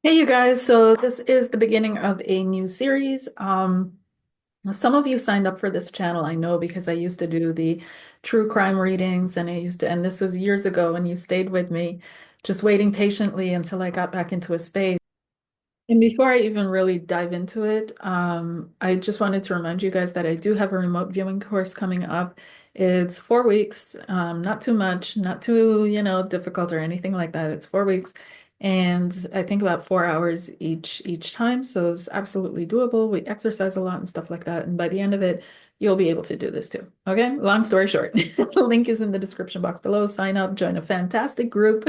Hey you guys, so this is the beginning of a new series. Some of you signed up for this channel, I know, because I used to do the true crime readings and this was years ago, and you stayed with me, just waiting patiently until I got back into a space. And before I even really dive into it, I just wanted to remind you guys that I do have a remote viewing course coming up. It's 4 weeks, not too much, not too, difficult or anything like that. It's 4 weeks, and I think about 4 hours each time, so it's absolutely doable. We exercise a lot and stuff like that, and by the end of it, you'll be able to do this too. Okay, long story short, the link is in the description box below. Sign up, join a fantastic group,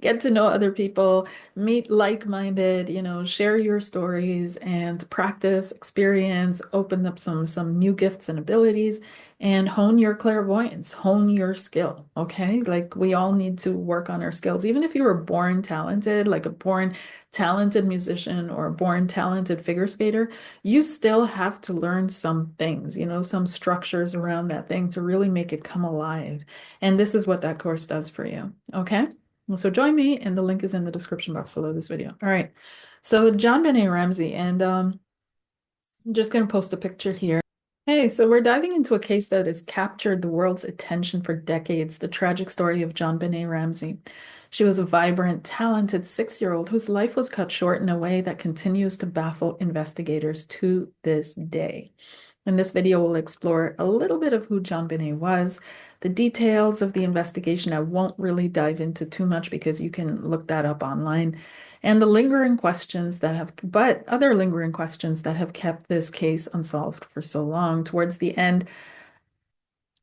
get to know other people, meet like-minded, share your stories and practice, experience, open up some new gifts and abilities and hone your clairvoyance, hone your skill, okay? Like we all need to work on our skills. Even if you were born talented, like a born talented musician or a born talented figure skater, you still have to learn some things, some structures around that thing to really make it come alive. And this is what that course does for you, okay? Well, so join me, and the link is in the description box below this video. All right. So JonBenét Ramsey, and I'm just going to post a picture here. Hey, so we're diving into a case that has captured the world's attention for decades, the tragic story of JonBenét Ramsey. She was a vibrant, talented 6-year-old whose life was cut short in a way that continues to baffle investigators to this day. In this video, we'll explore a little bit of who JonBenét was, the details of the investigation. I won't really dive into too much because you can look that up online, and the lingering questions that have, but other lingering questions that have kept this case unsolved for so long. Towards the end,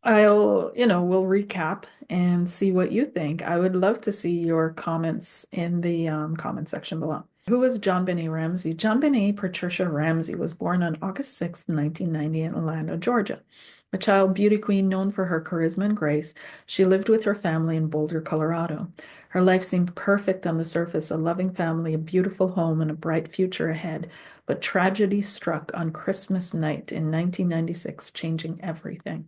we'll recap and see what you think. I would love to see your comments in the comment section below. Who was JonBenét Ramsey? JonBenét Patricia Ramsey was born on August 6th, 1990 in Atlanta, Georgia. A child beauty queen known for her charisma and grace, she lived with her family in Boulder, Colorado. Her life seemed perfect on the surface, a loving family, a beautiful home, and a bright future ahead. But tragedy struck on Christmas night in 1996, changing everything.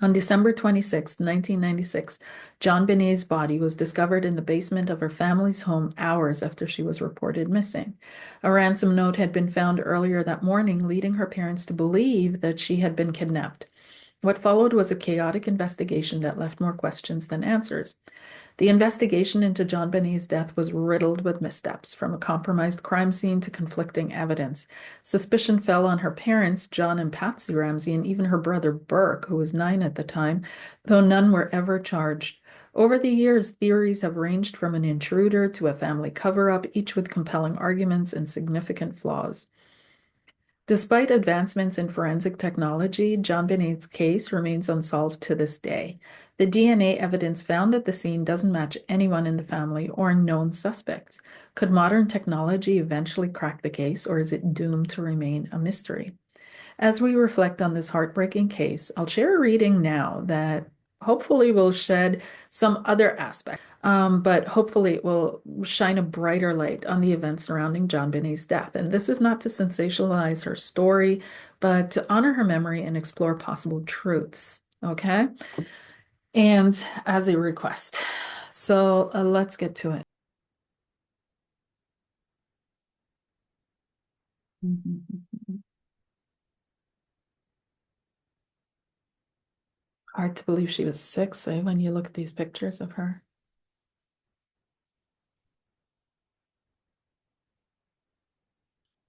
On December 26, 1996, JonBenét's body was discovered in the basement of her family's home hours after she was reported missing. A ransom note had been found earlier that morning, leading her parents to believe that she had been kidnapped. What followed was a chaotic investigation that left more questions than answers. The investigation into JonBenét's death was riddled with missteps, from a compromised crime scene to conflicting evidence. Suspicion fell on her parents, John and Patsy Ramsey, and even her brother Burke, who was 9 at the time, though none were ever charged. Over the years, theories have ranged from an intruder to a family cover-up, each with compelling arguments and significant flaws. Despite advancements in forensic technology, JonBenét's case remains unsolved to this day. The DNA evidence found at the scene doesn't match anyone in the family or known suspects. Could modern technology eventually crack the case, or is it doomed to remain a mystery? As we reflect on this heartbreaking case, I'll share a reading now that hopefully will shed some other aspect, but hopefully it will shine a brighter light on the events surrounding JonBenét's death. And this is not to sensationalize her story, but to honor her memory and explore possible truths. Okay. And as a request. So let's get to it. Hard to believe she was 6, eh, when you look at these pictures of her.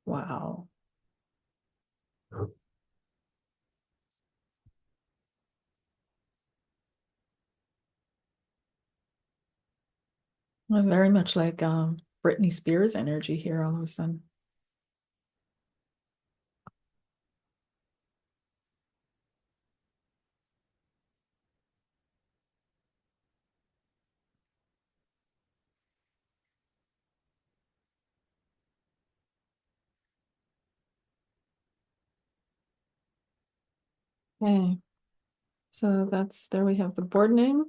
Wow. Well, very much like Britney Spears energy here all of a sudden. Okay, so there we have the board name.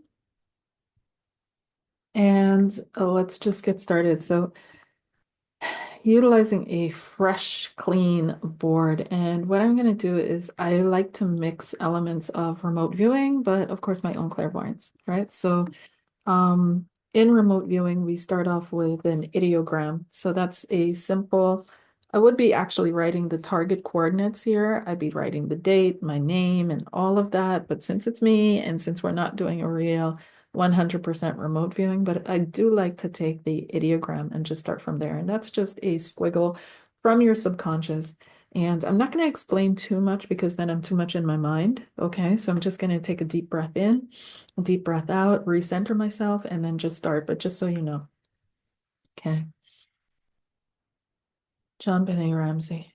And let's just get started. So utilizing a fresh, clean board. And what I'm going to do is I like to mix elements of remote viewing, but of course my own clairvoyance, right? So in remote viewing, we start off with an ideogram. So that's a simple, I would be actually writing the target coordinates here. I'd be writing the date, my name, and all of that. But since it's me, and since we're not doing a real 100% remote viewing, but I do like to take the ideogram and just start from there. And that's just a squiggle from your subconscious. And I'm not going to explain too much because then I'm too much in my mind. Okay, so I'm just going to take a deep breath in, deep breath out, recenter myself, and then just start. But just so you know. Okay. JonBenét Ramsey.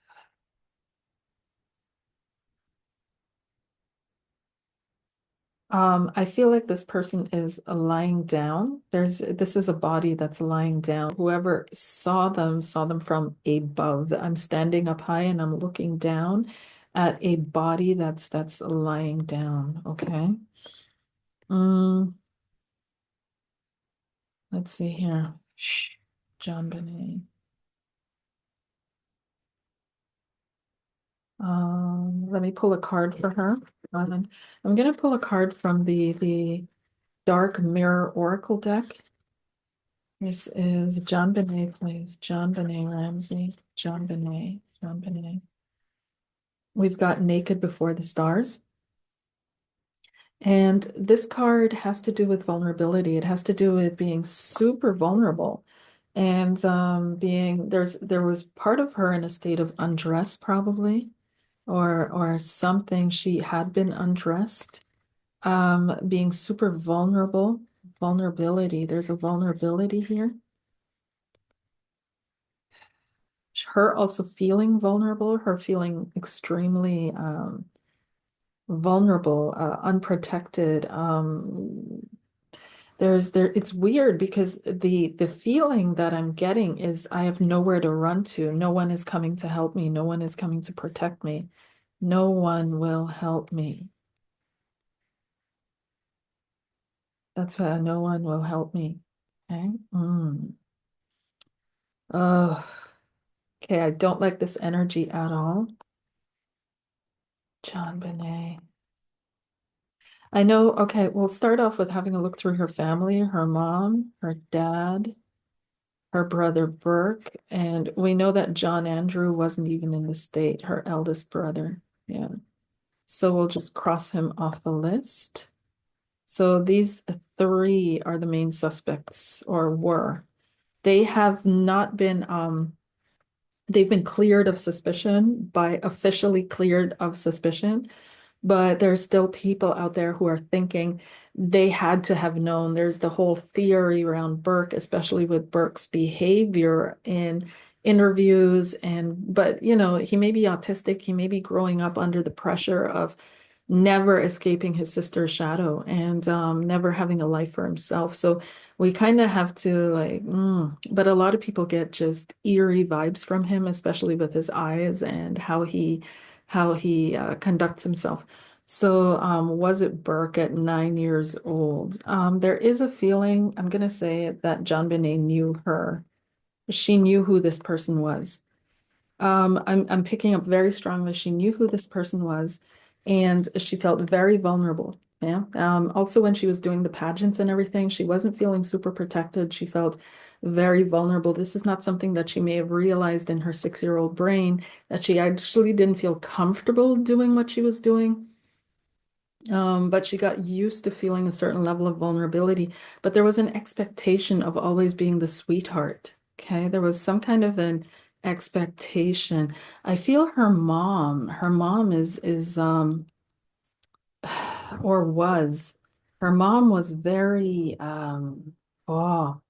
I feel like this person is lying down. This is a body that's lying down. Whoever saw them from above. I'm standing up high and I'm looking down at a body that's lying down. Okay. Mm, let's see here. JonBenét. Let me pull a card for her. I'm gonna pull a card from the Dark Mirror Oracle deck. This is JonBenét, please. JonBenét Ramsey. JonBenét. We've got Naked Before the Stars. And this card has to do with vulnerability. It has to do with being super vulnerable. And there was part of her in a state of undress, probably, or something. She had been undressed. Being super vulnerable. Vulnerability. There's a vulnerability here. Her also feeling vulnerable, her feeling extremely vulnerable, unprotected. It's weird because the feeling that I'm getting is I have nowhere to run to. No one is coming to help me. No one is coming to protect me. No one will help me. That's why no one will help me. Okay. Oh, okay. I don't like this energy at all. JonBenét. I know, okay, we'll start off with having a look through her family, her mom, her dad, her brother Burke, and we know that John Andrew wasn't even in the state, her eldest brother. Yeah. So we'll just cross him off the list. So these three are the main suspects, or were. They have not been they've been cleared of suspicion by officially cleared of suspicion. But there's still people out there who are thinking they had to have known. There's the whole theory around Burke, especially with Burke's behavior in interviews. But he may be autistic, he may be growing up under the pressure of never escaping his sister's shadow and never having a life for himself. So we kind of have to but a lot of people get just eerie vibes from him, especially with his eyes and how he conducts himself. So was it Burke at 9 years old? There is a feeling, I'm going to say that JonBenét knew her. She knew who this person was. I'm picking up very strongly. She knew who this person was, and she felt very vulnerable. Yeah. Also, when she was doing the pageants and everything, she wasn't feeling super protected. She felt very vulnerable. This is not something that she may have realized in her 6-year-old brain, that she actually didn't feel comfortable doing what she was doing. But she got used to feeling a certain level of vulnerability. But there was an expectation of always being the sweetheart. Okay, there was some kind of an expectation. I feel her mom is or was, her mom was very oh,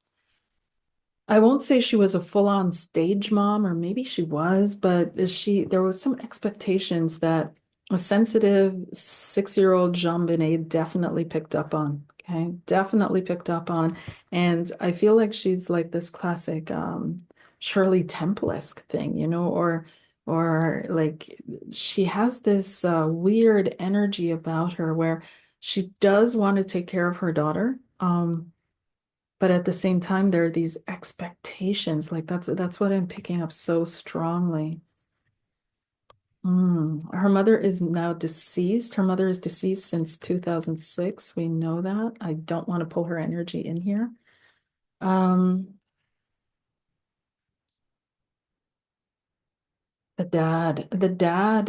I won't say she was a full-on stage mom, or maybe she was, but there was some expectations that a sensitive 6-year-old JonBenét definitely picked up on. Okay, definitely picked up on. And I feel like she's like this classic Shirley Temple-esque thing, or like she has this weird energy about her where she does want to take care of her daughter. But at the same time, there are these expectations. Like that's what I'm picking up so strongly. Her mother is now deceased. Her mother is deceased since 2006. We know that. I don't want to pull her energy in here. Um, the dad,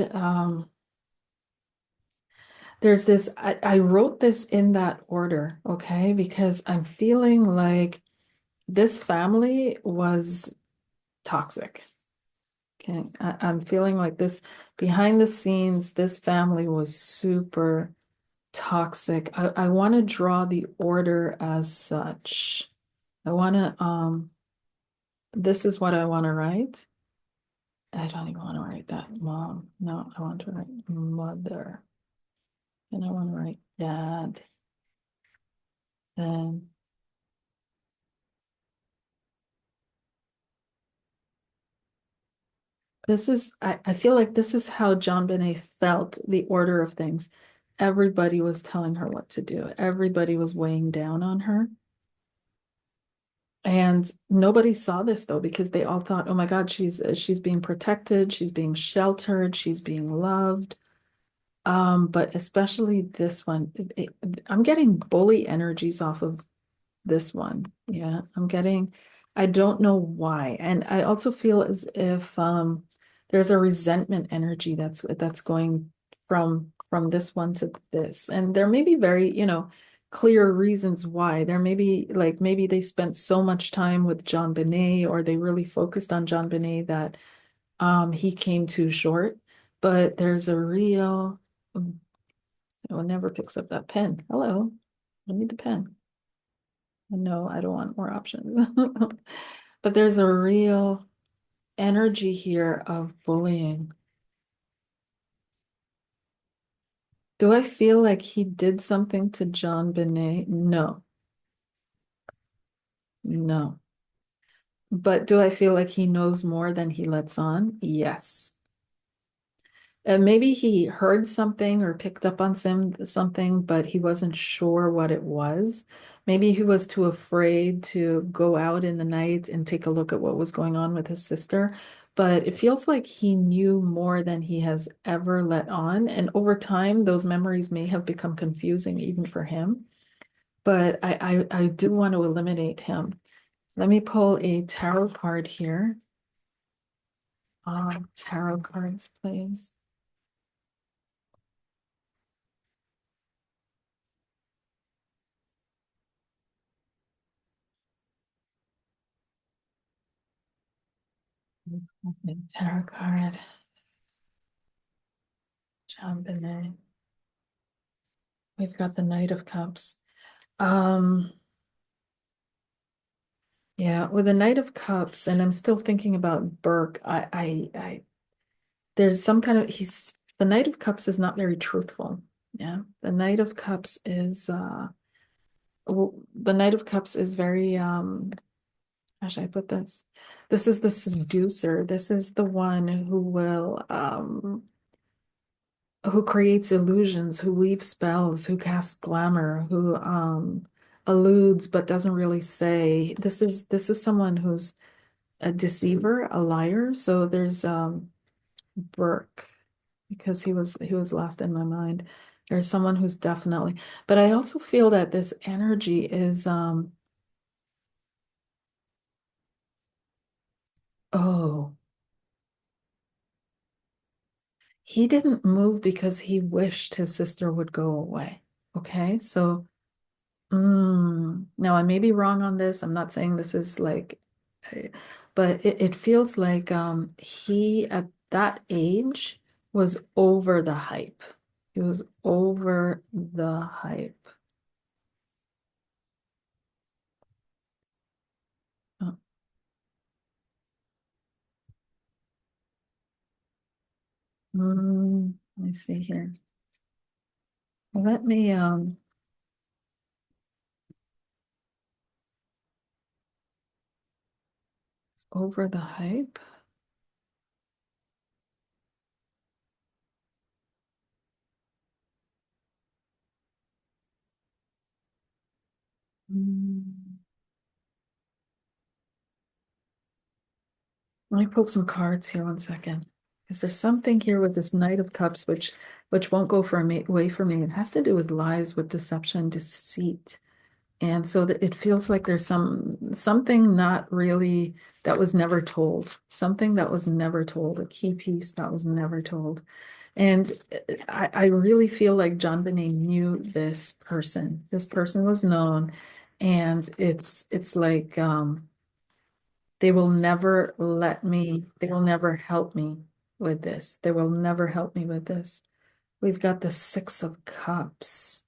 there's this, I wrote this in that order, okay, because I'm feeling like this family was toxic. Okay. I'm feeling like this behind the scenes, this family was super toxic. I want to draw the order as such. I want to, this is what I want to write. I don't even want to write that mom. No, I want to write mother. And I want to write dad. Then I feel like this is how JonBenét felt the order of things. Everybody was telling her what to do. Everybody was weighing down on her. And nobody saw this though, because they all thought, oh my God, she's being protected, she's being sheltered, she's being loved. But especially this one, I'm getting bully energies off of this one. Yeah, I don't know why. And I also feel as if there's a resentment energy that's going from this one to this. And there may be very, clear reasons why. There may be like maybe they spent so much time with JonBenét or they really focused on JonBenét that he came too short. But there's a real oh, it never picks up that pen. Hello, I need the pen. No, I don't want more options. But there's a real energy here of bullying. Do I feel like he did something to JonBenét? No, no. But do I feel like he knows more than he lets on? Yes. And maybe he heard something or picked up on something, but he wasn't sure what it was. Maybe he was too afraid to go out in the night and take a look at what was going on with his sister. But it feels like he knew more than he has ever let on. And over time, those memories may have become confusing even for him. But I do want to eliminate him. Let me pull a tarot card here. Tarot cards, please. Okay, tarot card. JonBenét. We've got the Knight of Cups. Um, yeah, with the Knight of Cups, and I'm still thinking about Burke. There's some kind of the Knight of Cups is not very truthful. Yeah, the Knight of Cups is the Knight of Cups is very how should I put this? This is the seducer. This is the one who creates illusions, who weaves spells, who casts glamour, who alludes but doesn't really say. This is someone who's a deceiver, a liar. So there's Burke, because he was last in my mind. There's someone who's definitely, but I also feel that this energy is oh, he didn't move because he wished his sister would go away. Okay, so now I may be wrong on this. I'm not saying this is like, uh, but it feels like he at that age was over the hype. He was over the hype. Uh, let me see here. Let me over the hype. Mm, Let me pull some cards here 1 second. Because there's something here with this Knight of Cups which won't go for me away from me. It has to do with lies, with deception, deceit. And so that it feels like there's something not really that was never told, something that was never told, a key piece that was never told. And I really feel like JonBenét knew this person. This person was known, and it's like they will never let me, they will never help me with this. They will never help me with this. We've got the Six of Cups.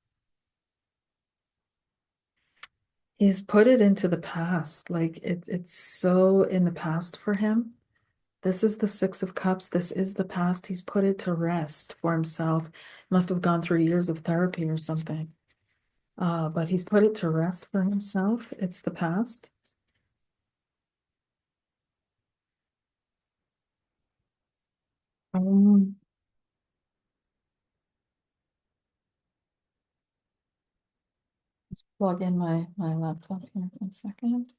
He's put it into the past. Like it's so in the past for him. This is the Six of Cups. This is the past. He's put it to rest for himself. Must have gone through years of therapy or something. But he's put it to rest for himself. It's the past. Um, let's plug in my laptop here 1 second.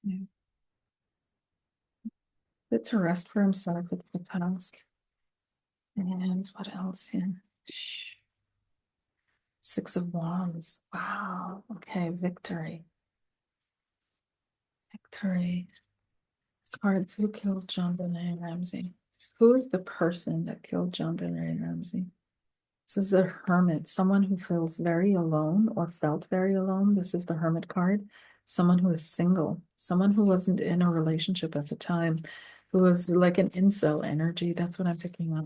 Yeah. Put to rest for himself. It's the past. And what else here? Six of Wands. Wow. Okay, victory. Victory. Cards. Who killed JonBenét Ramsey? Who is the person that killed JonBenét Ramsey? This is a hermit, someone who feels very alone or felt very alone. This is the hermit card. Someone who is single, someone who wasn't in a relationship at the time, who was like an incel energy. That's what I'm picking up.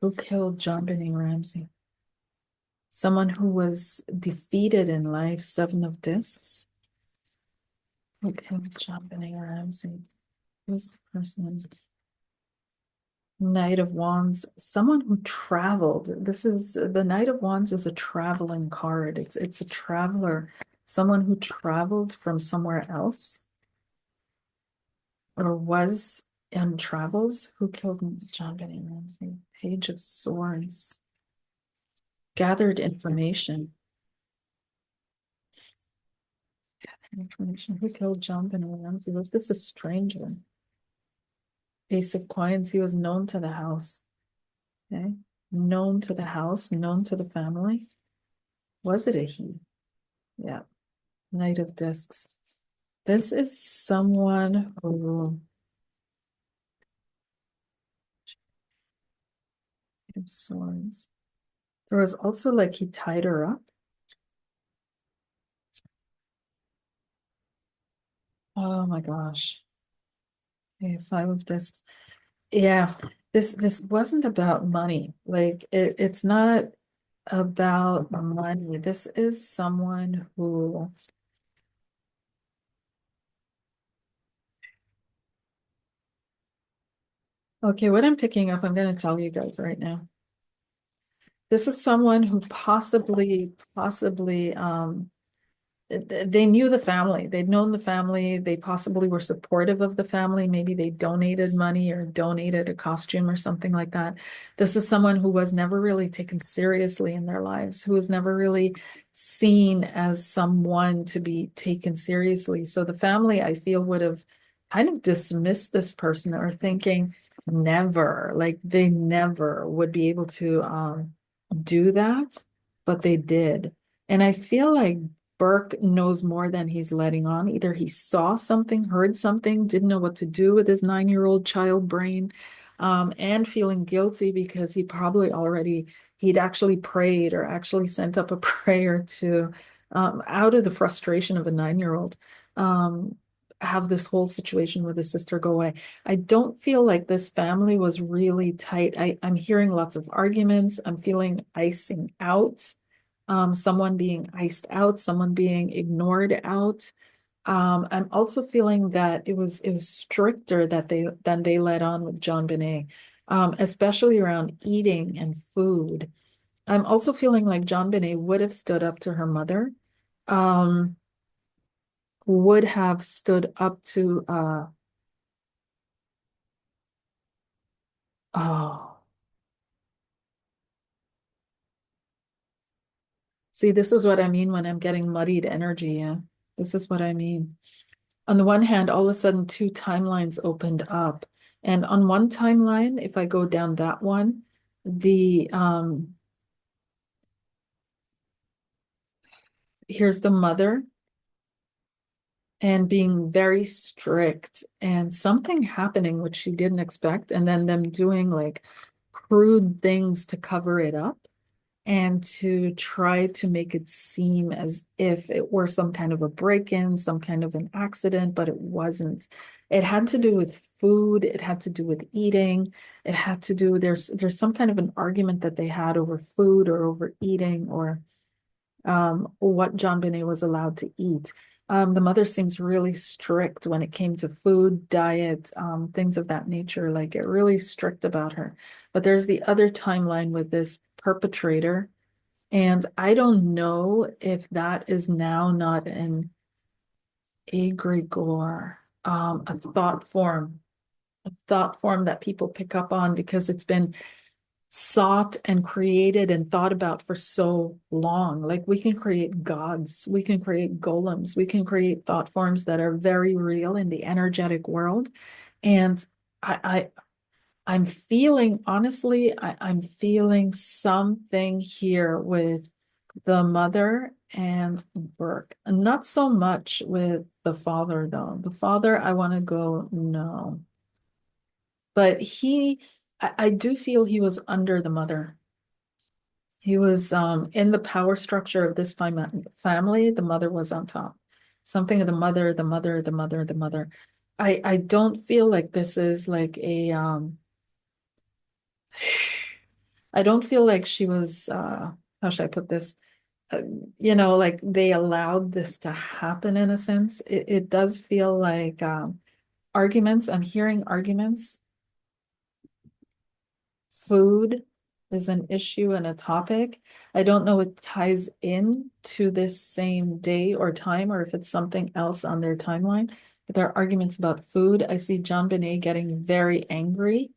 Who killed JonBenét Ramsey? Someone who was defeated in life, Seven of Discs. Who killed JonBenét Ramsey? Who's the person? Knight of Wands, someone who traveled. This is the Knight of Wands is a traveling card. It's a traveler, someone who traveled from somewhere else or was in travels. Who killed JonBenét Ramsey? Page of Swords. Gathered information. Information. Who killed JonBenét Ramsey? Was this a stranger? Ace of Coins. He was known to the house. Okay. Known to the house, known to the family. Was it a he? Yeah. Knight of Discs. This is someone who Knight of Swords. There was also like he tied her up. Oh my gosh. Okay, Five of Discs. Yeah, this wasn't about money. Like it's not about money. This is someone who, okay, what I'm picking up, I'm going to tell you guys right now. This is someone who possibly they knew the family. They'd known the family. They possibly were supportive of the family. Maybe they donated money or donated a costume or something like that. This is someone who was never really taken seriously in their lives, who was never really seen as someone to be taken seriously. So the family, I feel, would have kind of dismissed this person or thinking never, like they never would be able to do that, but they did. And I feel like Burke knows more than he's letting on. Either he saw something, heard something, didn't know what to do with his 9-year-old child brain, and feeling guilty because he'd actually prayed or actually sent up a prayer to, out of the frustration of a 9-year-old, have this whole situation with his sister go away. I don't feel like this family was really tight. I'm hearing lots of arguments. I'm feeling icing out, someone being iced out, someone being ignored out. I'm also feeling that it was stricter than they let on with JonBenét, especially around eating and food. I'm also feeling like JonBenét would have stood up to her mother, um, would have stood up to oh, see, this is what I mean when I'm getting muddied energy. Yeah, this is what I mean. On the one hand, all of a sudden, two timelines opened up. And on one timeline, if I go down that one, the here's the mother and being very strict and something happening which she didn't expect, and then them doing like crude things to cover it up and to try to make it seem as if it were some kind of a break-in, some kind of an accident, but it wasn't. It had to do with food, it had to do with eating, it had to do, there's some kind of an argument that they had over food or over eating or what JonBenét was allowed to eat. The mother seems really strict when it came to food, diet, things of that nature, like it really strict about her. But there's the other timeline with this perpetrator, and I don't know if that is now not an egregore, a thought form that people pick up on because it's been sought and created and thought about for so long. Like we can create gods, we can create golems, we can create thought forms that are very real in the energetic world. And I I'm feeling, honestly, I'm feeling something here with the mother and Burke. Not so much with the father, though. The father, I want to go, no. But I do feel he was under the mother. He was in the power structure of this family. The mother was on top. Something of the mother, the mother, the mother, the mother. I don't feel like this is like a I don't feel like she was how should I put this? Uh, like they allowed this to happen in a sense. It does feel like arguments. I'm hearing arguments. Food is an issue and a topic. I don't know if it ties in to this same day or time or if it's something else on their timeline, but there are arguments about food. I see JonBenét getting very angry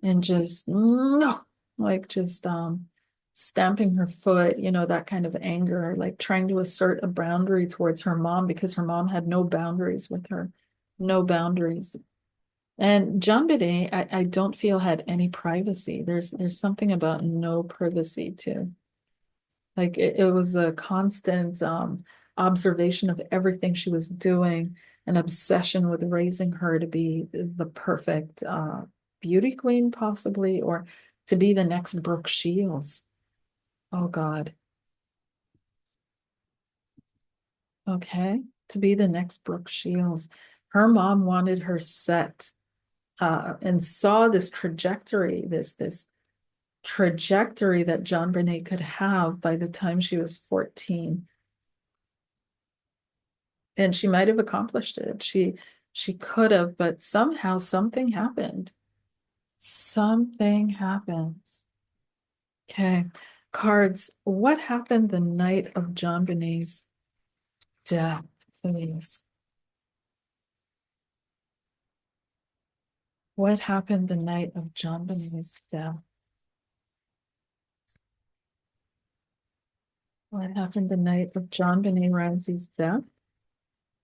and just no, like just stamping her foot, that kind of anger, like trying to assert a boundary towards her mom because her mom had no boundaries with her, no boundaries. And JonBenét, I don't feel had any privacy. There's something about no privacy too. Like it was a constant observation of everything she was doing, an obsession with raising her to be the perfect beauty queen, possibly, or to be the next Brooke Shields. Oh God. Okay. To be the next Brooke Shields. Her mom wanted her set and saw this trajectory, this trajectory that JonBenét could have by the time she was 14. And she might have accomplished it. She could have, but somehow something happened. Something happened. Okay. Cards. What happened the night of JonBenét's death, please? What happened the night of JonBenét's death? What happened the night of JonBenét Ramsey's death?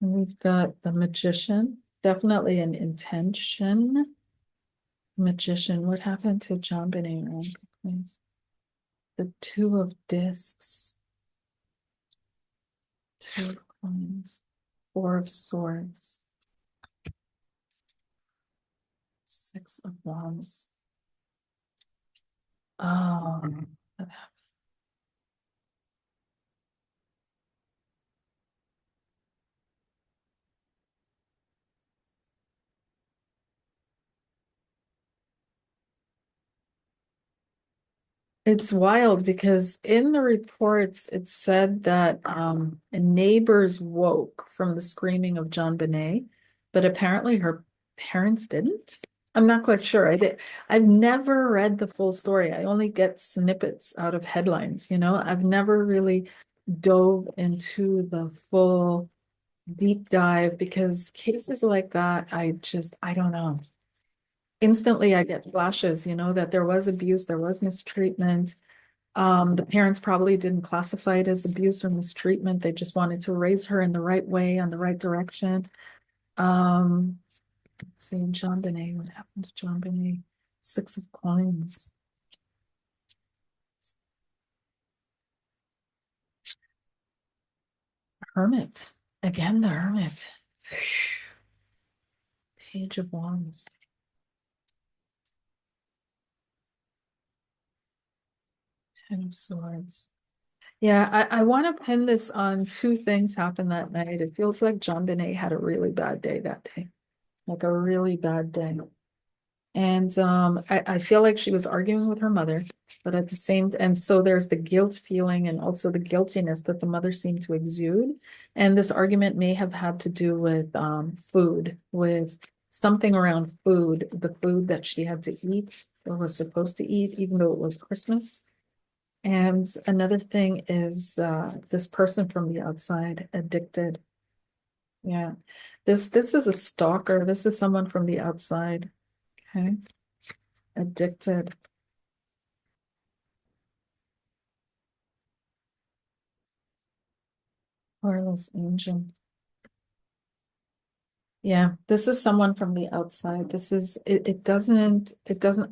And we've got the magician, definitely an intention. Magician, what happened to JonBenét Ramsey, please? The two of discs, two of coins, four of swords, six of wands. Oh, it's wild because in the reports it said that neighbors woke from the screaming of JonBenét, but apparently her parents didn't. I'm not quite sure. I've never read the full story. I only get snippets out of headlines, I've never really dove into the full deep dive because cases like that, I don't know. Instantly I get flashes, that there was abuse, there was mistreatment. The parents probably didn't classify it as abuse or mistreatment. They just wanted to raise her in the right way, on the right direction. Let's see, JonBenét, what happened to JonBenét? Six of coins. Hermit. Again, the Hermit. Page of Wands. Ten of Swords. Yeah, I want to pin this on two things happened that night. It feels like JonBenét had a really bad day that day, like a really bad day. And I feel like she was arguing with her mother, but at the same, and so there's the guilt feeling and also the guiltiness that the mother seemed to exude. And this argument may have had to do with food, with something around food, the food that she had to eat or was supposed to eat, even though it was Christmas. And another thing is this person from the outside, addicted. Yeah. This is a stalker. This is someone from the outside. Okay. Addicted. Carlos Angel. Yeah, this is someone from the outside. This is it doesn't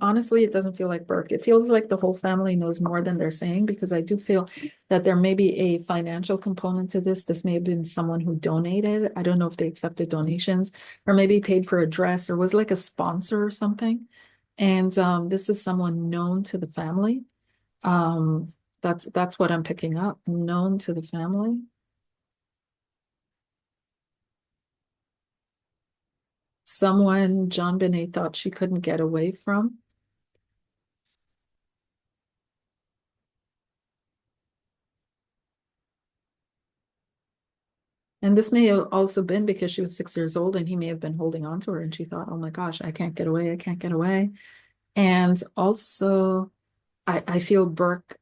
honestly, it doesn't feel like Burke. It feels like the whole family knows more than they're saying because I do feel that there may be a financial component to this. This may have been someone who donated. I don't know if they accepted donations or maybe paid for a dress or was like a sponsor or something. And this is someone known to the family. That's what I'm picking up. Known to the family. Someone JonBenét thought she couldn't get away from. And this may have also been because she was 6 years old and he may have been holding on to her and she thought, oh my gosh, I can't get away. I can't get away. And also, I feel Burke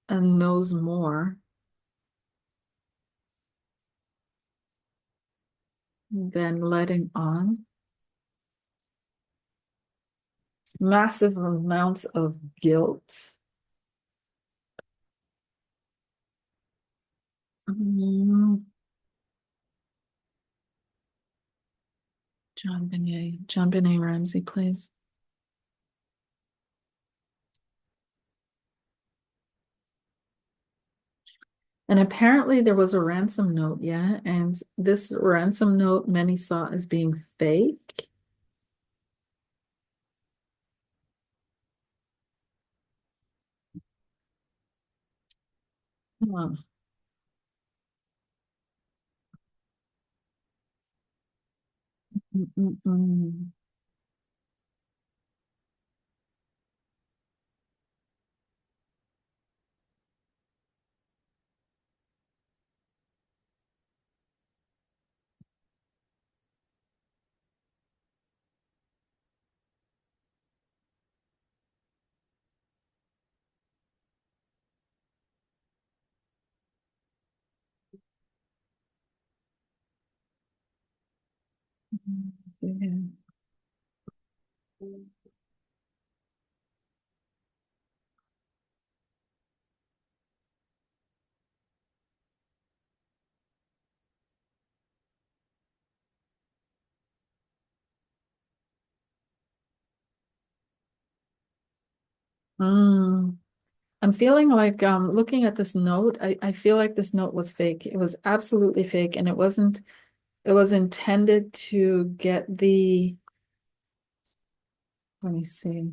knows more than letting on. Massive amounts of guilt. Mm, JonBenét Ramsey, please. And apparently there was a ransom note, yeah. And this ransom note many saw as being fake. Huh. Mm, mm, mm. Yeah. Mm. I'm feeling like looking at this note, I feel like this note was fake. It was absolutely fake and it was intended to get the, let me see.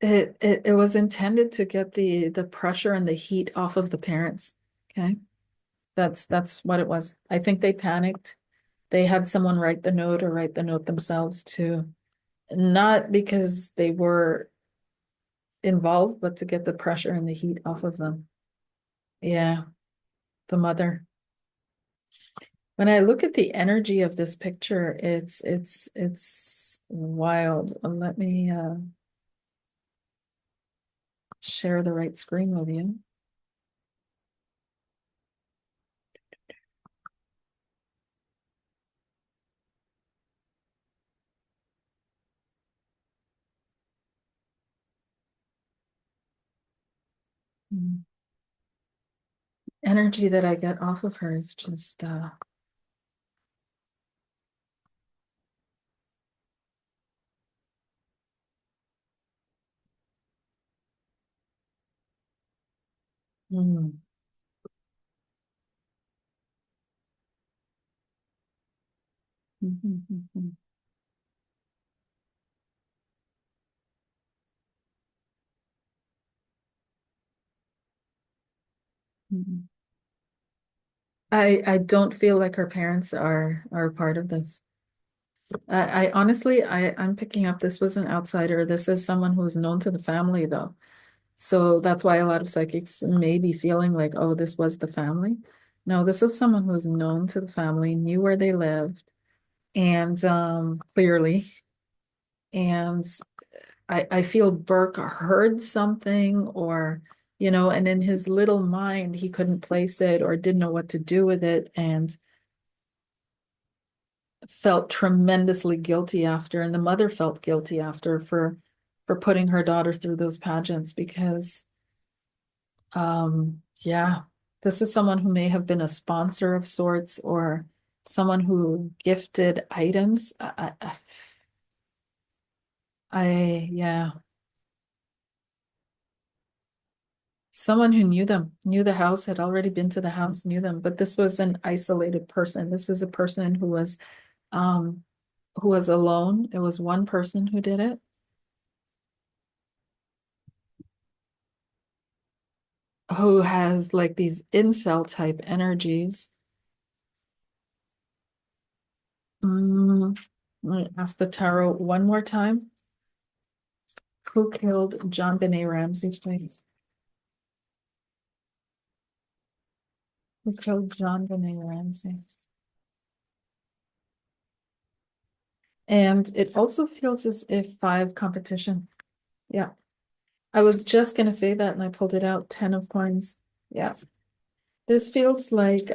It was intended to get the pressure and the heat off of the parents. Okay. That's what it was. I think they panicked. They had someone write the note or write the note themselves too. Not because they were involved, but to get the pressure and the heat off of them. Yeah, the mother. When I look at the energy of this picture, it's wild. Let me share the right screen with you. Mm. energy that I get off of her is just mm, mhm, mhm, mhm. I don't feel like her parents are a part of this. I honestly I'm picking up this was an outsider. This is someone who's known to the family though. So that's why a lot of psychics may be feeling like, oh, this was the family. No, this was someone who's known to the family, knew where they lived, and clearly. And I feel Burke heard something or, and in his little mind, he couldn't place it or didn't know what to do with it and felt tremendously guilty after. And the mother felt guilty after for putting her daughter through those pageants because yeah, this is someone who may have been a sponsor of sorts or someone who gifted items. Yeah, someone who knew them, knew the house, had already been to the house, knew them. But this was an isolated person. This is a person um, who was alone. It was one person who did it, who has like these incel type energies. Mm, let me ask the tarot one more time. Who killed JonBenét Ramsey, please? Who killed JonBenét Ramsey? And it also feels as if five competition. Yeah. I was just gonna say that and I pulled it out, 10 of coins. Yeah. This feels like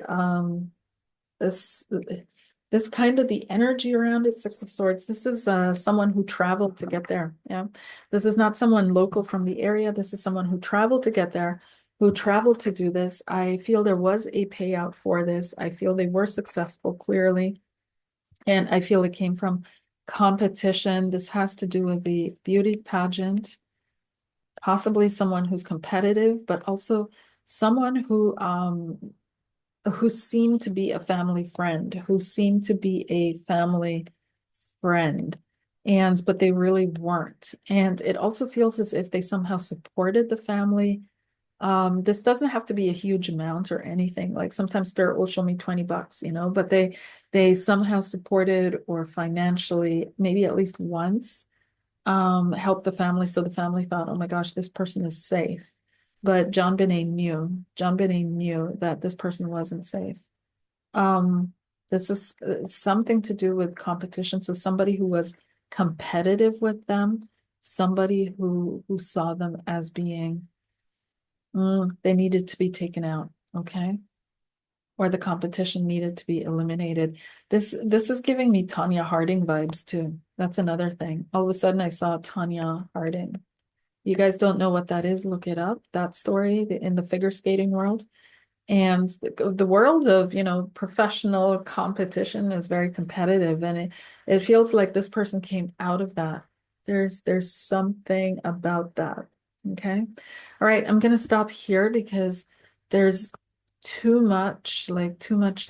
this this kind of the energy around it, Six of Swords. This is someone who traveled to get there. Yeah. This is not someone local from the area. This is someone who traveled to get there, who traveled to do this. I feel there was a payout for this. I feel they were successful, clearly. And I feel it came from competition. This has to do with the beauty pageant, possibly someone who's competitive, but also someone who seemed to be a family friend, who seemed to be a family friend. And but they really weren't. And it also feels as if they somehow supported the family. This doesn't have to be a huge amount or anything. Like sometimes Spirit will show me $20, but they somehow supported or financially, maybe at least once, helped the family. So the family thought, oh my gosh, this person is safe. But John Benet knew that this person wasn't safe. Um, this is something to do with competition. So somebody who was competitive with them, somebody who saw them as being they needed to be taken out, okay? Or the competition needed to be eliminated. This is giving me Tanya Harding vibes too. That's another thing. All of a sudden I saw Tanya Harding. You guys don't know what that is, look it up. That story in the figure skating world. And the world of, professional competition is very competitive and it feels like this person came out of that. There's something about that. Okay. All right, I'm gonna stop here because there's too much, like too much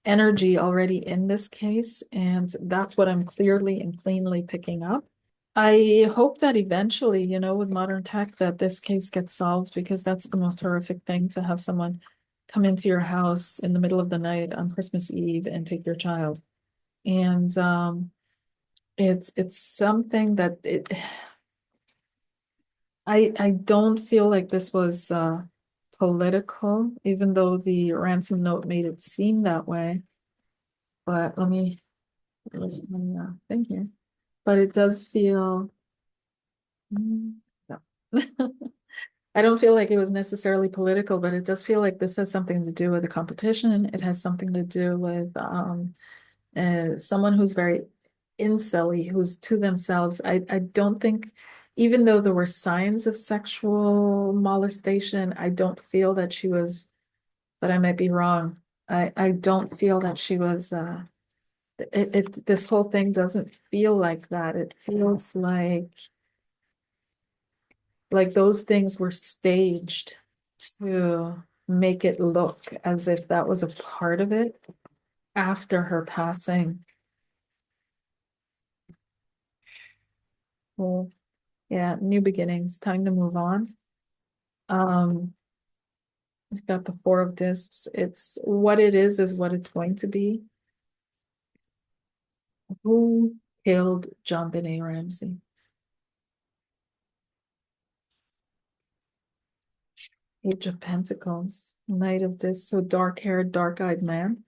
energy already in this case, and that's what I'm clearly and cleanly picking up. I hope that eventually, with modern tech, that this case gets solved because that's the most horrific thing to have someone come into your house in the middle of the night on Christmas Eve and take your child. And it's something that I don't feel like this was political, even though the ransom note made it seem that way. But let me think here. But it does feel. No. I don't feel like it was necessarily political, but it does feel like this has something to do with the competition. It has something to do with someone who's very incelly, who's to themselves. I don't think even though there were signs of sexual molestation, I don't feel that she was, but I might be wrong. I don't feel that she was this whole thing doesn't feel like that. It feels like those things were staged to make it look as if that was a part of it after her passing. Well, yeah, new beginnings, time to move on. Um, we've got the Four of Discs. It's what it is what it's going to be. Who killed JonBenét Ramsey? Age of Pentacles, Knight of Discs, so dark-haired, dark-eyed man.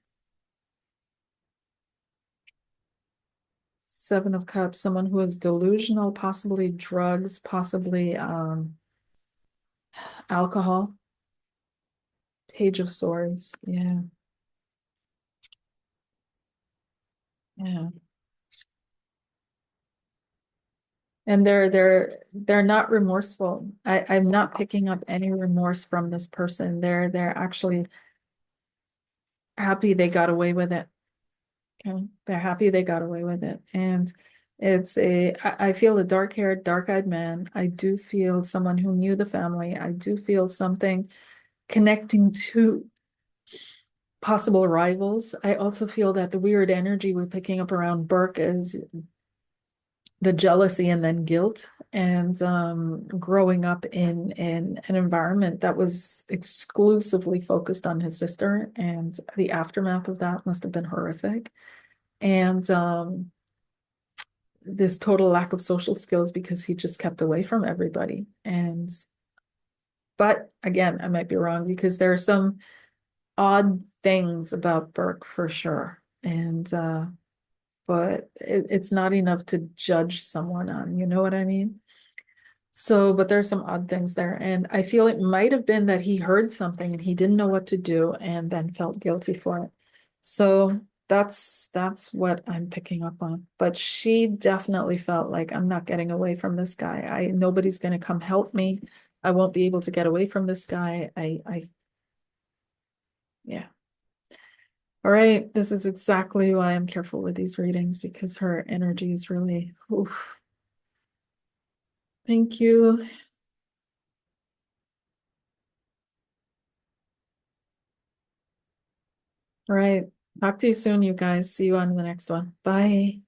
Seven of Cups, someone who is delusional, possibly drugs, possibly alcohol. Page of Swords, yeah, yeah. And they're not remorseful. I'm not picking up any remorse from this person. They're actually happy they got away with it. Okay. They're happy they got away with it. And I feel a dark-haired, dark-eyed man. I do feel someone who knew the family. I do feel something connecting to possible rivals. I also feel that the weird energy we're picking up around Burke is the jealousy and then guilt, and growing up in an environment that was exclusively focused on his sister, and the aftermath of that must have been horrific. And this total lack of social skills because he just kept away from everybody. And but again, I might be wrong because there are some odd things about Burke for sure. And but it's not enough to judge someone on, you know what I mean? So, but there's some odd things there. And I feel it might have been that he heard something and he didn't know what to do and then felt guilty for it. So that's what I'm picking up on. But she definitely felt like I'm not getting away from this guy. Nobody's gonna come help me. I won't be able to get away from this guy. Yeah. All right. This is exactly why I'm careful with these readings because her energy is really, oof. Thank you. All right. Talk to you soon, you guys. See you on the next one. Bye.